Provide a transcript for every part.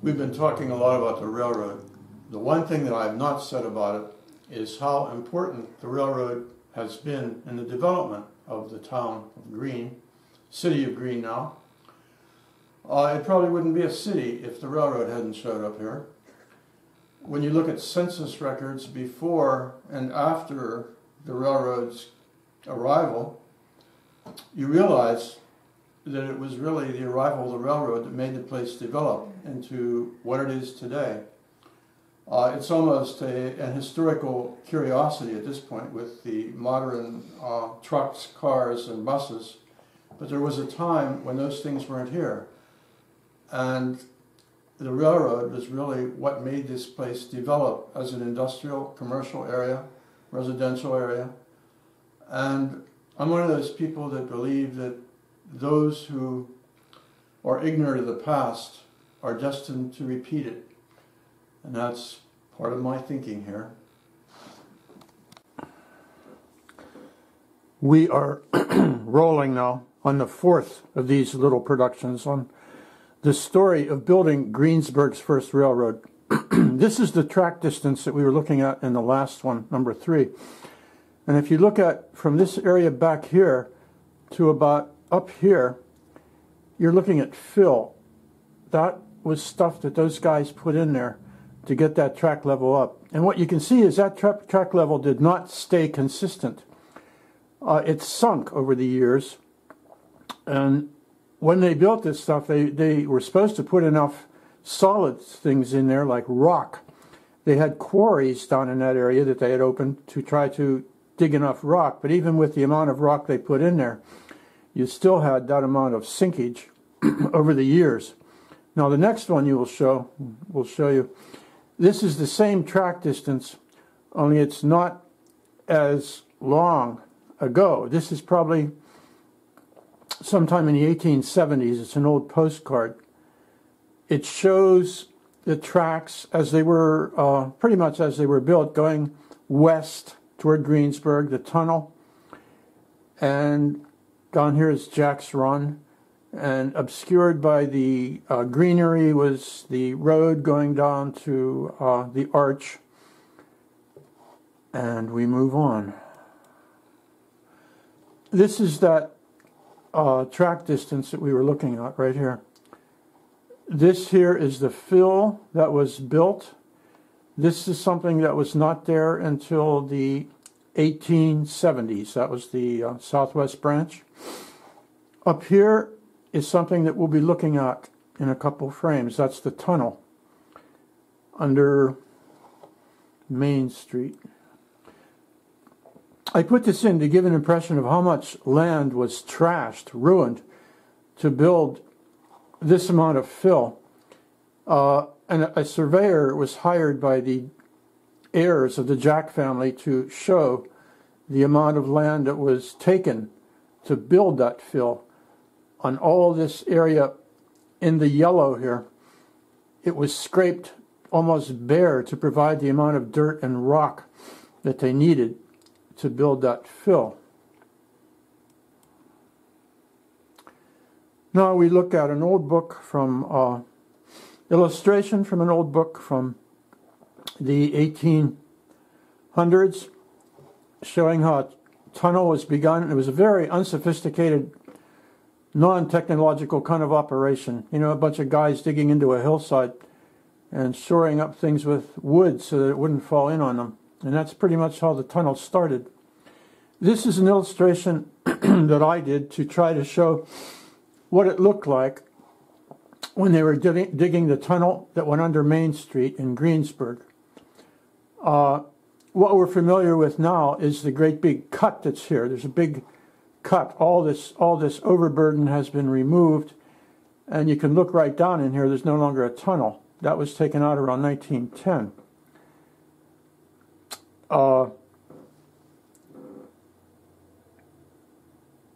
We've been talking a lot about the railroad. The one thing that I have not said about it is how important the railroad has been in the development of the town of Greene, city of Greene now. It probably wouldn't be a city if the railroad hadn't showed up here. When you look at census records before and after the railroad's arrival, you realize that it was really the arrival of the railroad that made the place develop into what it is today. It's almost an historical curiosity at this point with the modern trucks, cars, and buses. But there was a time when those things weren't here. And the railroad was really what made this place develop as an industrial, commercial area, residential area. And I'm one of those people that believe that those who are ignorant of the past are destined to repeat it. And that's part of my thinking here. We are rolling now on the fourth of these little productions on the story of building Greensburg's first railroad. This is the track distance that we were looking at in the last one, number 3. And if you look at from this area back here to about up here, you're looking at fill. That was stuff that those guys put in there to get that track level up. And what you can see is that track level did not stay consistent. It sunk over the years. And when they built this stuff, they were supposed to put enough solid things in there like rock. They had quarries down in that area that they had opened to try to dig enough rock. But even with the amount of rock they put in there, you still had that amount of sinkage over the years. Now the next one we'll show you, this is the same track distance, only it's not as long ago. This is probably sometime in the 1870s. It's an old postcard. It shows the tracks as they were, pretty much as they were built, going west toward Greensburg, the tunnel, and down here is Jack's Run, and obscured by the greenery was the road going down to the arch. And we move on. This is that track distance that we were looking at right here. This here is the fill that was built. This is something that was not there until the 1870s. That was the Southwest branch. Up here is something that we'll be looking at in a couple frames. That's the tunnel under Main Street. I put this in to give an impression of how much land was trashed, ruined, to build this amount of fill. And a surveyor was hired by the heirs of the Jack family to show the amount of land that was taken to build that fill. On all this area in the yellow here, it was scraped almost bare to provide the amount of dirt and rock that they needed to build that fill. Now we look at an old book from, illustration from an old book from the 1800s, showing how a tunnel was begun. It was a very unsophisticated, non-technological kind of operation. You know, a bunch of guys digging into a hillside and shoring up things with wood so that it wouldn't fall in on them. And that's pretty much how the tunnel started. This is an illustration that I did to try to show what it looked like when they were digging the tunnel that went under Main Street in Greensburg. What we're familiar with now is the great big cut that's here. There's a big cut. All this overburden has been removed, and you can look right down in here. There's no longer a tunnel. That was taken out around 1910.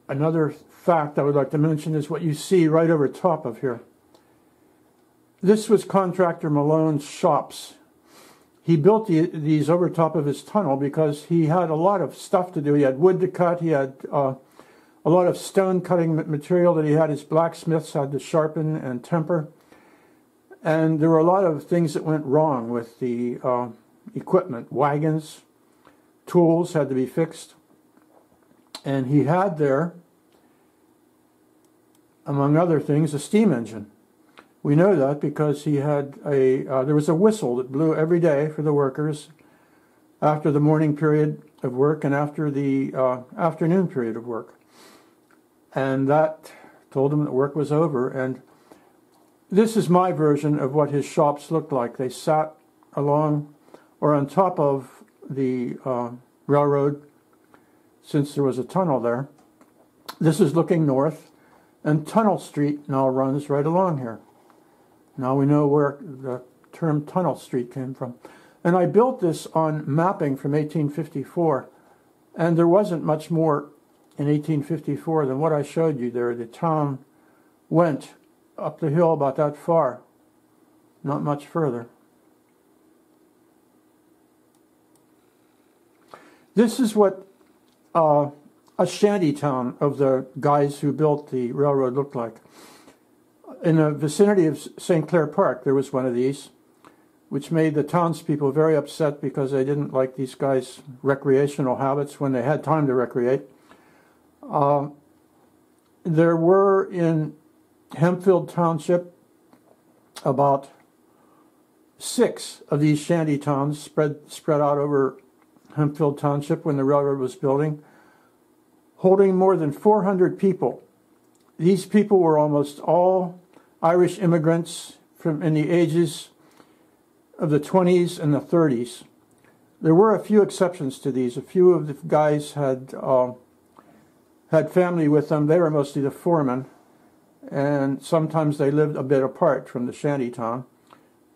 Another fact I would like to mention is what you see right over top of here. This was contractor Malone's shops. He built these over top of his tunnel because he had a lot of stuff to do. He had wood to cut. He had a lot of stone cutting material that he had. His blacksmiths had to sharpen and temper. And there were a lot of things that went wrong with the equipment. Wagons, tools had to be fixed. And he had there, among other things, a steam engine. We know that because he had there was a whistle that blew every day for the workers after the morning period of work and after the afternoon period of work. And that told them that work was over. And this is my version of what his shops looked like. They sat along or on top of the railroad, since there was a tunnel there. This is looking north, and Tunnel Street now runs right along here. Now we know where the term Tunnel Street came from. And I built this on mapping from 1854, and there wasn't much more in 1854 than what I showed you there. The town went up the hill about that far, not much further. This is what a shanty town of the guys who built the railroad looked like. In the vicinity of St. Clair Park, there was one of these, which made the townspeople very upset because they didn't like these guys' recreational habits when they had time to recreate. There were in Hempfield Township about 6 of these shanty towns spread out over Hempfield Township when the railroad was building, holding more than 400 people. These people were almost all Irish immigrants in the ages of the 20s and the 30s. There were a few exceptions to these. A few of the guys had family with them. They were mostly the foremen, and sometimes they lived a bit apart from the shanty town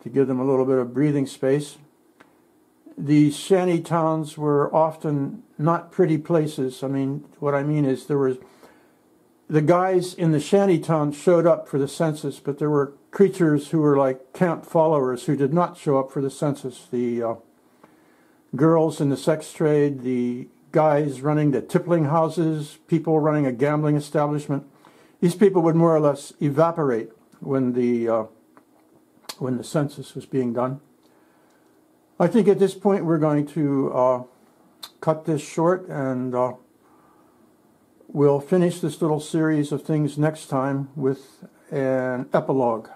to give them a little bit of breathing space. These shanty towns were often not pretty places. I mean, what I mean is the guys in the shanty town showed up for the census, but there were creatures who were like camp followers who did not show up for the census. The girls in the sex trade, the guys running the tippling houses, people running a gambling establishment. These people would more or less evaporate when the census was being done. I think at this point we're going to cut this short, and we'll finish this little series of things next time with an epilogue.